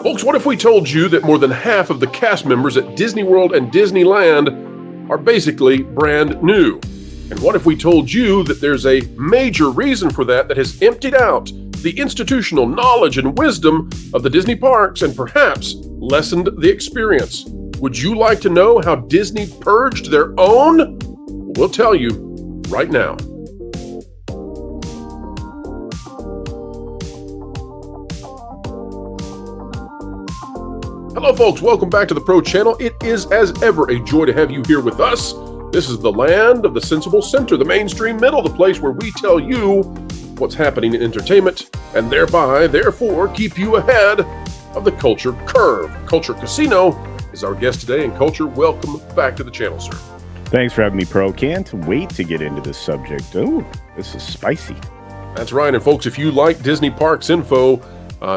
Folks, what if we told you that more than half of the cast members at Disney World and Disneyland are basically brand new? And what if we told you that there's a major reason for that has emptied out the institutional knowledge and wisdom of the Disney parks and perhaps lessened the experience? Would you like to know how Disney purged their own? We'll tell you right now. Hello, folks. Welcome back to the Pro Channel. It is, as ever, a joy to have you here with us. This is the land of the sensible center, the mainstream middle, the place where we tell you what's happening in entertainment and therefore, keep you ahead of the culture curve. Culture Casino is our guest today, and Culture, welcome back to the channel, sir. Thanks for having me, Pro. Can't wait to get into this subject. Oh, this is spicy. That's right. And folks, if you like Disney Parks info,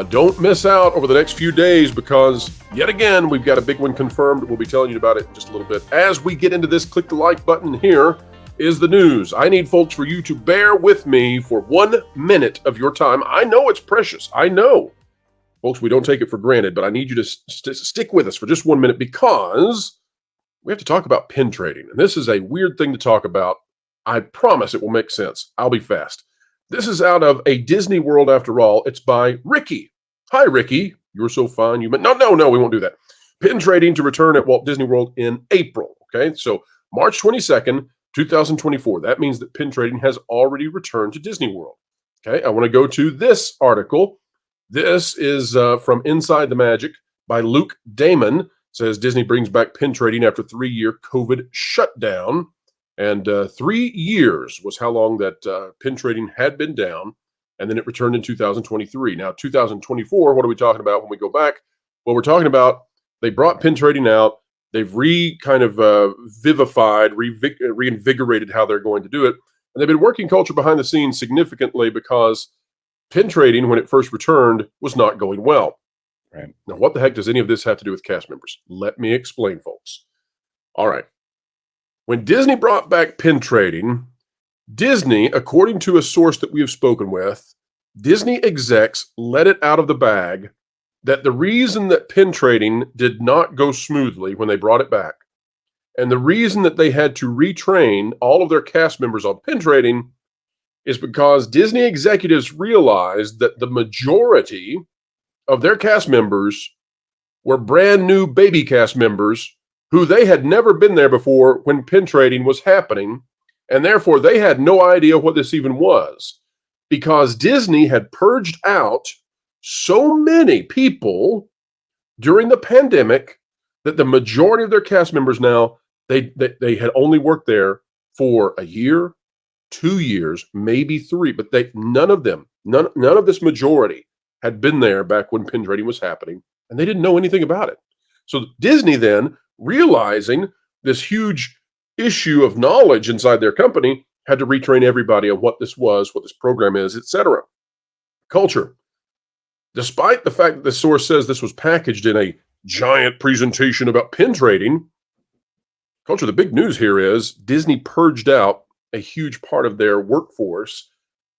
don't miss out over the next few days because, yet again, we've got a big one confirmed. We'll be telling you about it in just a little bit. As we get into this, click the like button. Here is the news. I need, folks, for you to bear with me for 1 minute of your time. I know it's precious. I know. Folks, we don't take it for granted, but I need you to stick with us for just 1 minute because we have to talk about pin trading. And this is a weird thing to talk about. I promise it will make sense. I'll be fast. This is out of a Disney World after all. It's by Ricky. Hi, Ricky. You're so fine. No, we won't do that. Pin trading to return at Walt Disney World in April. Okay, so March 22nd, 2024. That means that pin trading has already returned to Disney World. Okay, I want to go to this article. This is from Inside the Magic by Luke Damon. It says Disney brings back pin trading after 3-year COVID shutdown. And 3 years was how long that pin trading had been down, and then it returned in 2023. Now, 2024, what are we talking about when we go back? Well, we're talking about they brought pin trading out. They've reinvigorated how they're going to do it. And they've been working culture behind the scenes significantly because pin trading, when it first returned, was not going well. Right. Now, what the heck does any of this have to do with cast members? Let me explain, folks. All right. When Disney brought back pin trading, Disney, according to a source that we have spoken with, Disney execs let it out of the bag that the reason that pin trading did not go smoothly when they brought it back, and the reason that they had to retrain all of their cast members on pin trading is because Disney executives realized that the majority of their cast members were brand new baby cast members who they had never been there before when pin trading was happening, and therefore they had no idea what this even was, because Disney had purged out so many people during the pandemic that the majority of their cast members now, they had only worked there for a year, 2 years, maybe 3, but none of this majority had been there back when pin trading was happening, and they didn't know anything about it. So Disney then, realizing this huge issue of knowledge inside their company, had to retrain everybody on what this was, what this program is, etc. Culture. Despite the fact that the source says this was packaged in a giant presentation about pin trading, Culture, the big news here is Disney purged out a huge part of their workforce,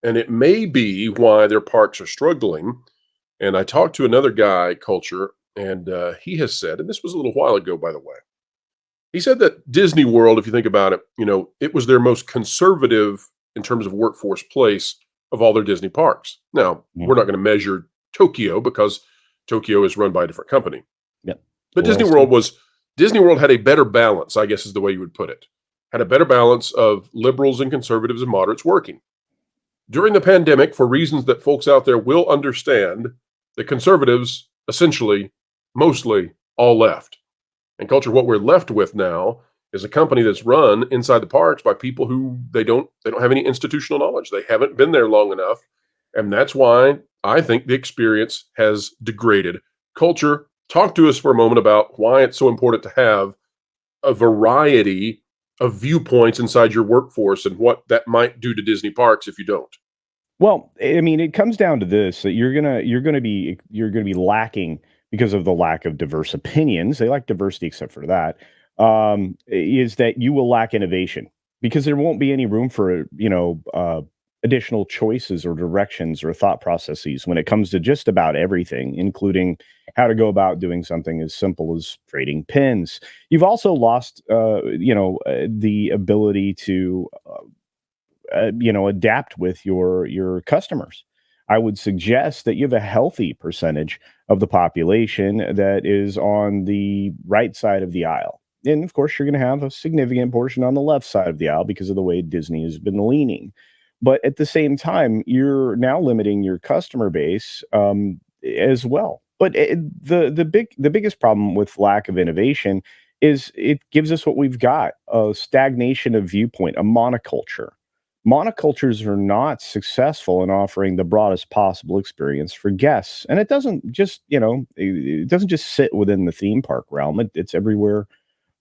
and it may be why their parks are struggling. And I talked to another guy, Culture, and he has said, and this was a little while ago, by the way, he said that Disney World, if you think about it, it was their most conservative in terms of workforce place of all their Disney parks. Now, we're not going to measure Tokyo because Tokyo is run by a different company. Yep. But Disney World had a better balance, I guess is the way you would put it. Had a better balance of liberals and conservatives and moderates working. During the pandemic, for reasons that folks out there will understand, the conservatives essentially mostly all left. And Culture, what we're left with now is a company that's run inside the parks by people who they don't have any institutional knowledge. They haven't been there long enough. And that's why I think the experience has degraded. Culture, talk to us for a moment about why it's so important to have a variety of viewpoints inside your workforce and what that might do to Disney parks if you don't. Well, I mean, it comes down to this, that you're gonna be lacking because of the lack of diverse opinions. They like diversity except for that, is that you will lack innovation because there won't be any room for, additional choices or directions or thought processes when it comes to just about everything, including how to go about doing something as simple as trading pins. You've also lost, the ability to adapt with your customers. I would suggest that you have a healthy percentage of the population that is on the right side of the aisle. And of course, you're going to have a significant portion on the left side of the aisle because of the way Disney has been leaning. But at the same time, you're now limiting your customer base as well. But the biggest problem with lack of innovation is it gives us what we've got: a stagnation of viewpoint, a monoculture. Monocultures are not successful in offering the broadest possible experience for guests, and it doesn't just it doesn't just sit within the theme park realm. It's everywhere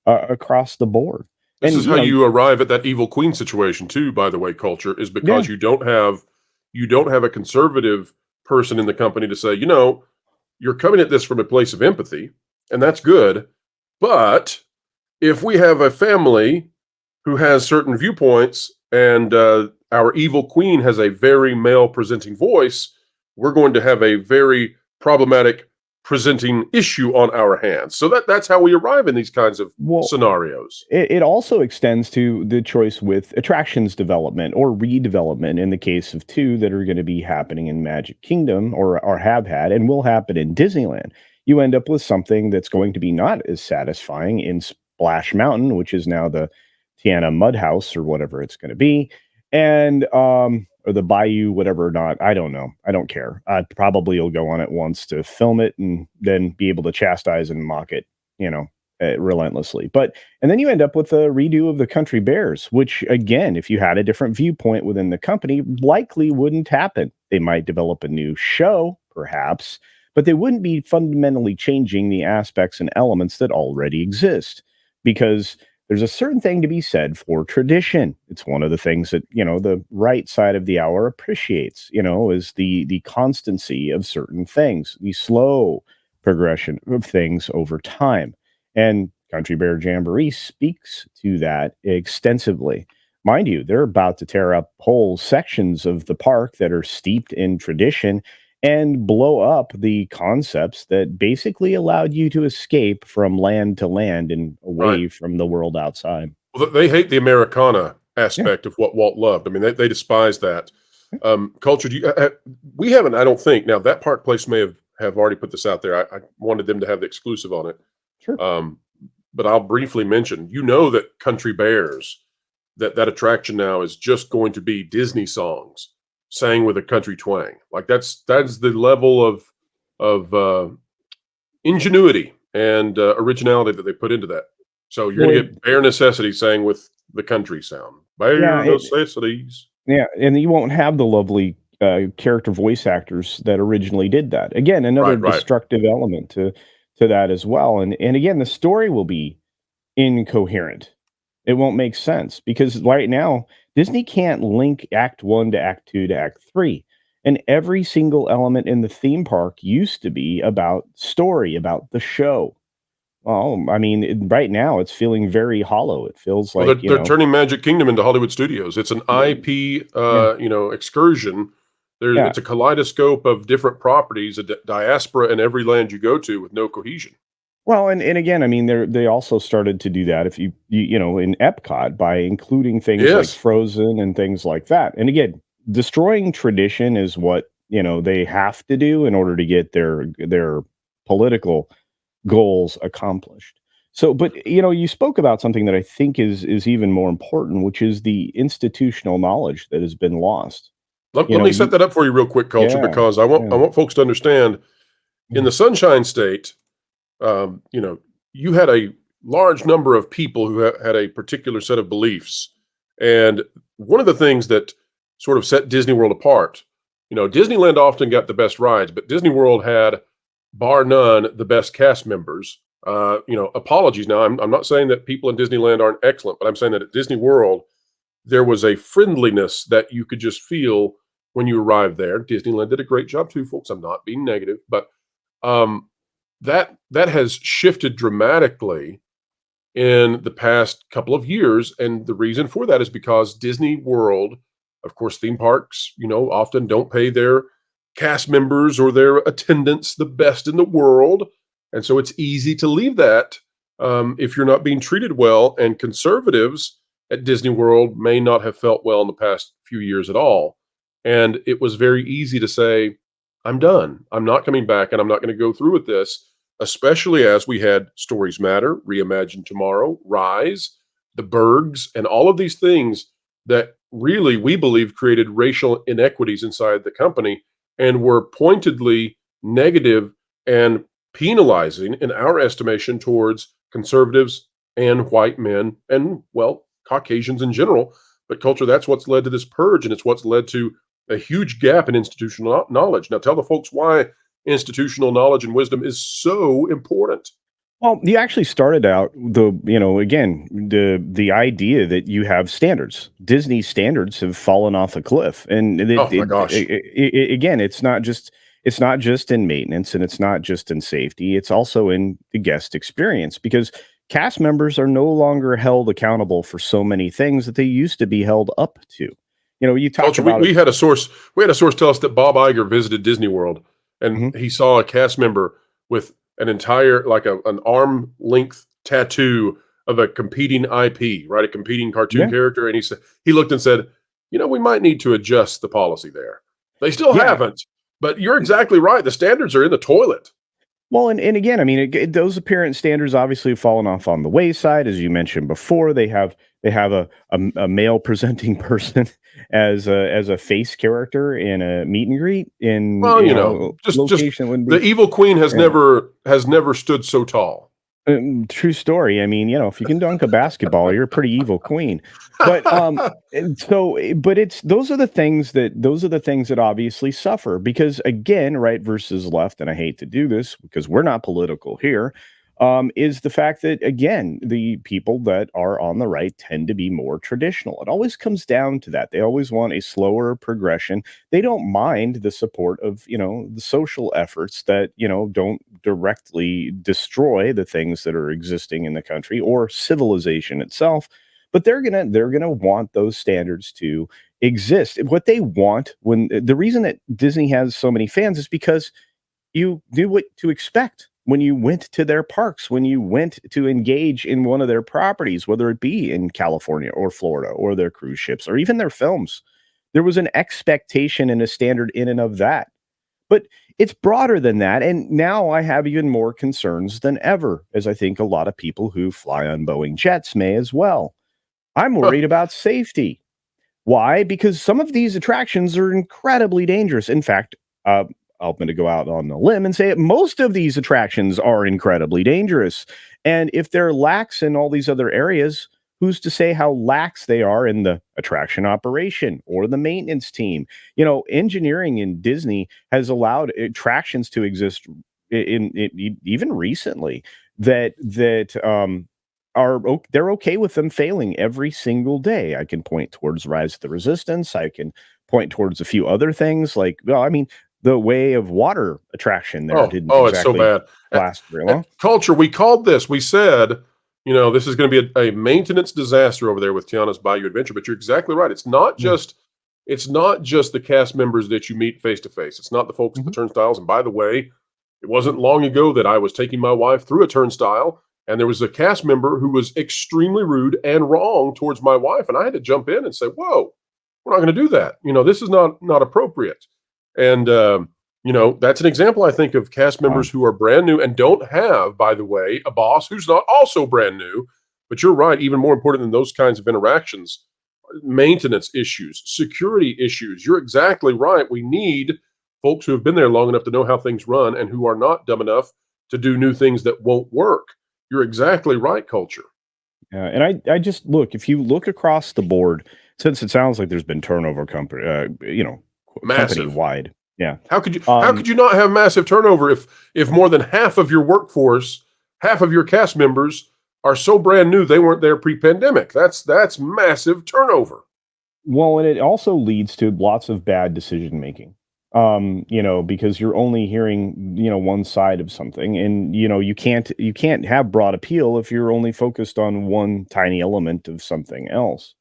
across the board. This And is how you arrive at that evil queen situation too, by the way, culture, is yeah, because you don't have a conservative person in the company to say, you're coming at this from a place of empathy, and that's good. But if we have a family who has certain viewpoints and our evil queen has a very male presenting voice, we're going to have a very problematic presenting issue on our hands. So that's how we arrive in these kinds of well, scenarios. it also extends to the choice with attractions development or redevelopment in the case of two that are going to be happening in Magic Kingdom or have had and will happen in Disneyland. You end up with something that's going to be not as satisfying in Splash Mountain, which is now the Tiana Mud House or whatever it's going to be, and or the Bayou, whatever or not. I don't know. I don't care. I probably will go on it once to film it and then be able to chastise and mock it, relentlessly. But and then you end up with a redo of the Country Bears, which again, if you had a different viewpoint within the company, likely wouldn't happen. They might develop a new show, perhaps, but they wouldn't be fundamentally changing the aspects and elements that already exist because there's a certain thing to be said for tradition. It's one of the things that, the right side of the hour appreciates, is the constancy of certain things, the slow progression of things over time. And Country Bear Jamboree speaks to that extensively. Mind you, they're about to tear up whole sections of the park that are steeped in tradition and blow up the concepts that basically allowed you to escape from land to land and Right. away from the world outside. Well, they hate the Americana Yeah. aspect of what Walt loved. I mean, they despise that. Yeah. Culture, we haven't, I don't think. Now, that Park Place may have already put this out there. I wanted them to have the exclusive on it. Sure. But I'll briefly mention, that Country Bears, that attraction now is just going to be Disney songs sang with a country twang. Like that's the level of ingenuity and originality that they put into that. So you're going to get Bare Necessities sang with the country sound. Bare Yeah, Necessities. yeah, and you won't have the lovely character voice actors that originally did that. Again, another Right. destructive element to that as well. And again, the story will be incoherent. It won't make sense because right now Disney can't link Act One to Act Two to Act Three. And every single element in the theme park used to be about story, about the show. Well, I mean, right now it's feeling very hollow. It feels Well, like, they're turning Magic Kingdom into Hollywood Studios. It's an yeah, IP, yeah, excursion. yeah. It's a kaleidoscope of different properties, a diaspora in every land you go to with no cohesion. Well, and again, I mean, they also started to do that if you in Epcot by including things like Yes. Frozen and things like that. And again, destroying tradition is what, they have to do in order to get their political goals accomplished. So, but you spoke about something that I think is even more important, which is the institutional knowledge that has been lost. Let me set You that up for you real quick, Culture, yeah, because I want yeah, I want folks to understand in mm, the Sunshine State, you had a large number of people who had a particular set of beliefs. And one of the things that sort of set Disney World apart, Disneyland often got the best rides, but Disney World had, bar none, the best cast members. Apologies. Now, I'm not saying that people in Disneyland aren't excellent, but I'm saying that at Disney World, there was a friendliness that you could just feel when you arrived there. Disneyland did a great job too, folks. I'm not being negative, but um, that has shifted dramatically in the past couple of years, and the reason for that is because Disney World Of course, theme parks, often don't pay their cast members or their attendants the best in the world. And so it's easy to leave that if you're not being treated well. And conservatives at Disney World may not have felt well in the past few years at all. And it was very easy to say, I'm done. I'm not coming back and I'm not going to go through with this, especially as we had Stories Matter, Reimagine Tomorrow, Rise, the Bergs, and all of these things that really, we believe, created racial inequities inside the company and were pointedly negative and penalizing, in our estimation, towards conservatives and white men and, well, Caucasians in general. But culture, that's what's led to this purge, and it's what's led to a huge gap in institutional knowledge. Now, tell the folks why institutional knowledge and wisdom is so important. Well, you actually started out the idea that you have standards. Disney standards have fallen off a cliff, and Oh my gosh. again, it's not just in maintenance, and it's not just in safety. It's also in the guest experience, because cast members are no longer held accountable for so many things that they used to be held up to. You talk Culture, about we had a source. We had a source tell us that Bob Iger visited Disney World, and he saw a cast member with an entire, like an arm length tattoo of a competing IP, right? A competing cartoon character. And he looked and said, we might need to adjust the policy there. They still haven't, but you're exactly right. The standards are in the toilet. Well, and again, I mean, those appearance standards obviously have fallen off on the wayside, as you mentioned before. They have a male presenting person as a face character in a meet and greet in just location. The evil queen has never stood so tall. True story. I mean, if you can dunk a basketball, you're a pretty evil queen. But those are the things that obviously suffer, because, again, right versus left, and I hate to do this because we're not political here, is the fact that, again, the people that are on the right tend to be more traditional. It always comes down to that. They always want a slower progression. They don't mind the support of, the social efforts that, don't directly destroy the things that are existing in the country or civilization itself. But they're gonna want those standards to exist. What they want, when the reason that Disney has so many fans, is because you knew what to expect when you went to their parks, when you went to engage in one of their properties, whether it be in California or Florida or their cruise ships or even their films. There was an expectation and a standard in and of that. But it's broader than that. And now I have even more concerns than ever, as I think a lot of people who fly on Boeing jets may as well. I'm worried about safety. Why? Because some of these attractions are incredibly dangerous. In fact, I'm going to go out on a limb and say that most of these attractions are incredibly dangerous. And if they're lax in all these other areas, who's to say how lax they are in the attraction operation or the maintenance team? Engineering in Disney has allowed attractions to exist in even recently that they're okay with them failing every single day. I can point towards Rise of the Resistance. I can point towards a few other things like, the Way of Water attraction there didn't exactly it's so bad. last very long. Culture, we called this. We said, this is going to be a maintenance disaster over there with Tiana's Bayou Adventure. But you're exactly right. It's not just the cast members that you meet face to face. It's not the folks at the turnstiles. And by the way, it wasn't long ago that I was taking my wife through a turnstile, and there was a cast member who was extremely rude and wrong towards my wife, and I had to jump in and say, "Whoa, we're not going to do that. This is not appropriate." And that's an example, I think, of cast members who are brand new and don't have, by the way, a boss who's not also brand new. But you're right, even more important than those kinds of interactions, maintenance issues, security issues. You're exactly right. We need folks who have been there long enough to know how things run and who are not dumb enough to do new things that won't work. You're exactly right, Culture. And I just look, if you look across the board, since it sounds like there's been turnover company wide. Yeah. How could you not have massive turnover if more than half of your workforce, half of your cast members are so brand new they weren't there pre-pandemic? That's massive turnover. Well, and it also leads to lots of bad decision making. Because you're only hearing, one side of something, and you can't have broad appeal if you're only focused on one tiny element of something else.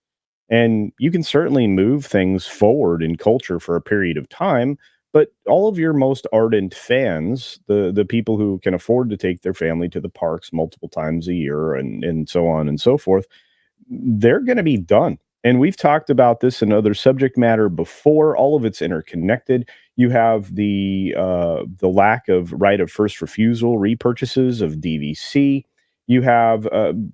And you can certainly move things forward in culture for a period of time, but all of your most ardent fans, the people who can afford to take their family to the parks multiple times a year and so on and so forth, they're going to be done. And we've talked about this in other subject matter before. All of it's interconnected. You have the lack of right of first refusal repurchases of DVC. You have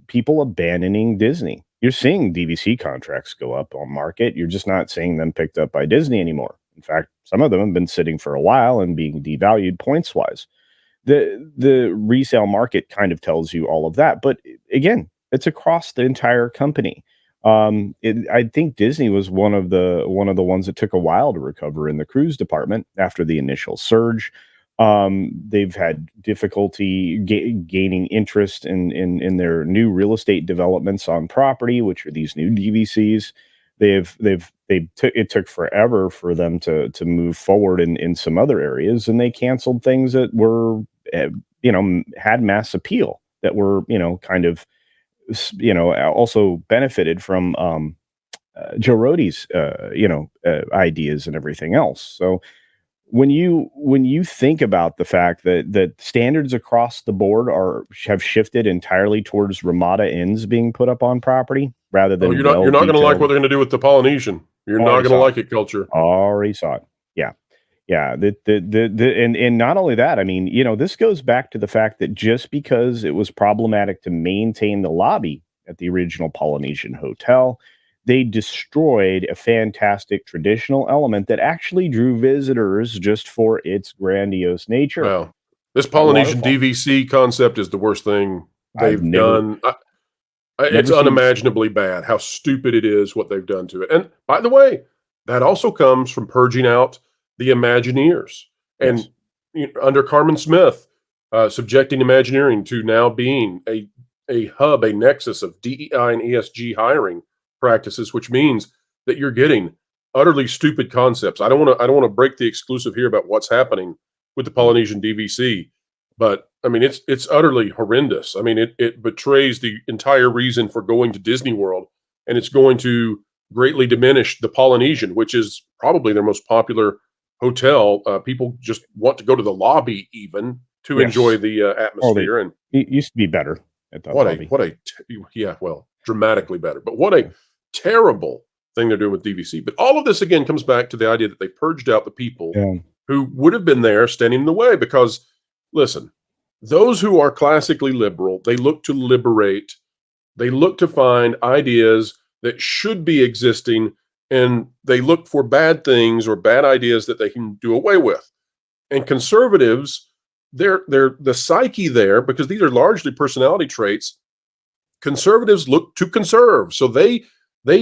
people abandoning Disney. You're seeing DVC contracts go up on market. You're just not seeing them picked up by Disney anymore. In fact, some of them have been sitting for a while and being devalued points wise. The resale market kind of tells you all of that. But again, it's across the entire company. I think Disney was one of the ones that took a while to recover in the cruise department after the initial surge. They've had difficulty gaining interest in their new real estate developments on property, which are these new DVCs. It took forever for them to move forward in some other areas, and they canceled things that were had mass appeal, that were kind of also benefited from Joe Rohde's ideas and everything else. So when you think about the fact that standards across the board have shifted entirely towards Ramada Inns being put up on property rather than you're not going to like what they're going to do with the Polynesian. You're not going to like it, culture. Already saw it. Yeah. And not only that, I mean, this goes back to the fact that just because it was problematic to maintain the lobby at the original Polynesian Hotel, they destroyed a fantastic traditional element that actually drew visitors just for its grandiose nature. Well, this Polynesian DVC concept is the worst thing they've done. It's unimaginably bad how stupid it is what they've done to it. And by the way, that also comes from purging out the Imagineers. And under Carmen Smith, subjecting Imagineering to now being a hub, a nexus of DEI and ESG hiring practices, which means that you're getting utterly stupid concepts. I don't want to break the exclusive here about what's happening with the Polynesian DVC, but I mean it's utterly horrendous. I mean it betrays the entire reason for going to Disney World, and it's going to greatly diminish the Polynesian, which is probably their most popular hotel. People just want to go to the lobby even to enjoy the atmosphere. And it used to be better at the lobby. Dramatically better. But what a terrible thing they're doing with DVC. But all of this again comes back to the idea that they purged out the people who would have been there standing in the way. Because listen, those who are classically liberal, they look to liberate, they look to find ideas that should be existing, and they look for bad things or bad ideas that they can do away with. And conservatives, they're the psyche there, because these are largely personality traits. Conservatives look to conserve. So they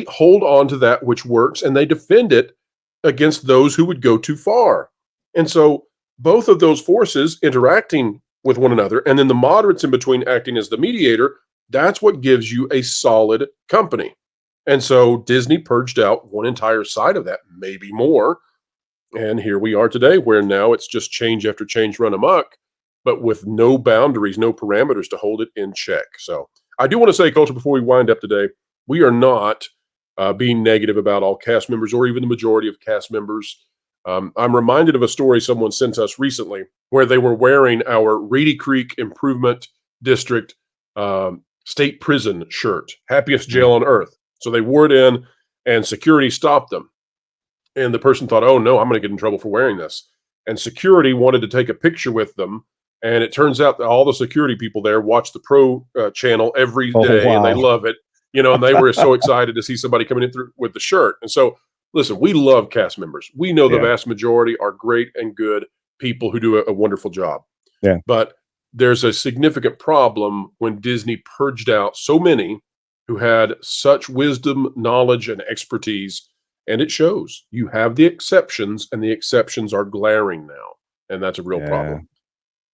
hold on to that which works, and they defend it against those who would go too far. And so both of those forces interacting with one another, and then the moderates in between acting as the mediator, that's what gives you a solid company. And so Disney purged out one entire side of that, maybe more. And here we are today, where now it's just change after change run amok, but with no boundaries, no parameters to hold it in check. So I do want to say, Culture, before we wind up today, we are not being negative about all cast members or even the majority of cast members. I'm reminded of a story someone sent us recently where they were wearing our Reedy Creek Improvement District state prison shirt, happiest jail on earth. So they wore it in, and security stopped them. And the person thought, oh no, I'm going to get in trouble for wearing this. And security wanted to take a picture with them. And it turns out that all the security people there watch the Pro Channel every day, and they love it. And they were so excited to see somebody coming in through with the shirt. And so, listen, we love cast members. We know the vast majority are great and good people who do a wonderful job. Yeah. But there's a significant problem when Disney purged out so many who had such wisdom, knowledge, and expertise. And it shows. You have the exceptions, and the exceptions are glaring now. And that's a real problem.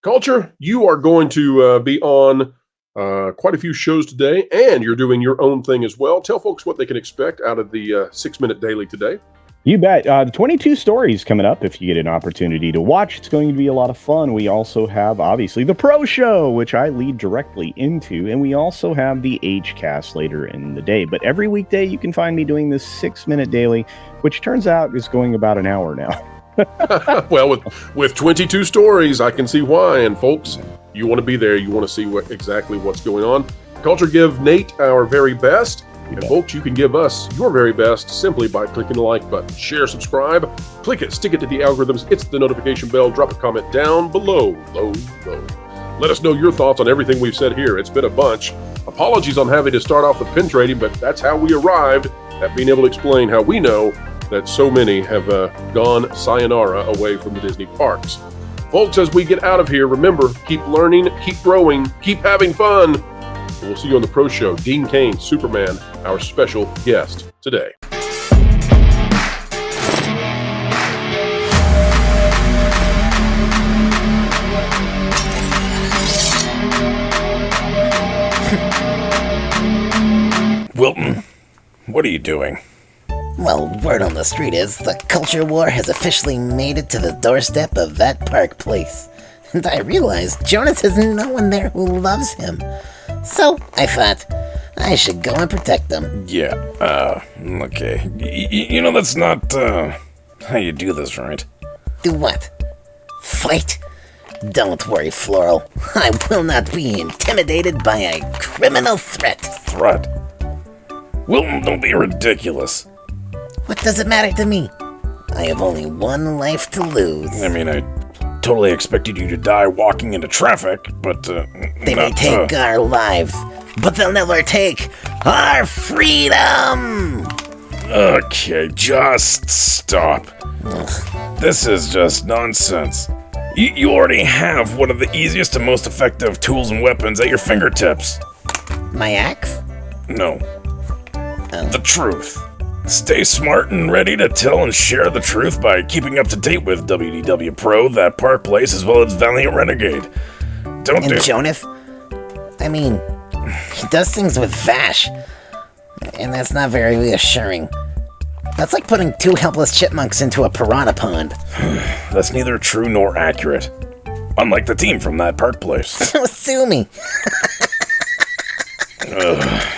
Culture, you are going to be on quite a few shows today, and you're doing your own thing as well. Tell folks what they can expect out of the 6 Minute Daily today. You bet. The 22 stories coming up. If you get an opportunity to watch, it's going to be a lot of fun. We also have, obviously, the Pro Show, which I lead directly into, and we also have the H-Cast later in the day. But every weekday, you can find me doing this 6-minute daily, which turns out is going about an hour now. Well, with 22 stories, I can see why. And folks, you want to be there. You want to see exactly what's going on. Culture give Nate our very best. And folks, you can give us your very best simply by clicking the like button. Share, subscribe, click it, stick it to the algorithms, it's the notification bell, drop a comment down below. Let us know your thoughts on everything we've said here. It's been a bunch. Apologies on having to start off with pin trading, but that's how we arrived at being able to explain how we know that so many have gone sayonara away from the Disney parks. Folks, as we get out of here, remember, keep learning, keep growing, keep having fun. We'll see you on the Pro Show. Dean Cain, Superman, our special guest today. Wilton, what are you doing? Well, word on the street is the culture war has officially made it to the doorstep of that park place. And I realize Jonas has no one there who loves him. So I thought I should go and protect them. Yeah, okay. You know, that's not, how you do this, right? Do what? Fight? Don't worry, Floral. I will not be intimidated by a criminal threat. Threat? Wilton, don't be ridiculous. What does it matter to me? I have only one life to lose. I mean, I totally expected you to die walking into traffic, but, They may take our lives, but they'll never take our freedom! Okay, just stop. This is just nonsense. You already have one of the easiest and most effective tools and weapons at your fingertips. My axe? No. The truth. Stay smart and ready to tell and share the truth by keeping up to date with WDW Pro, that park place, as well as Valiant Renegade. And Jonas? I mean, he does things with Vash, and that's not very reassuring. That's like putting two helpless chipmunks into a piranha pond. That's neither true nor accurate. Unlike the team from that park place. Sue me. Ugh.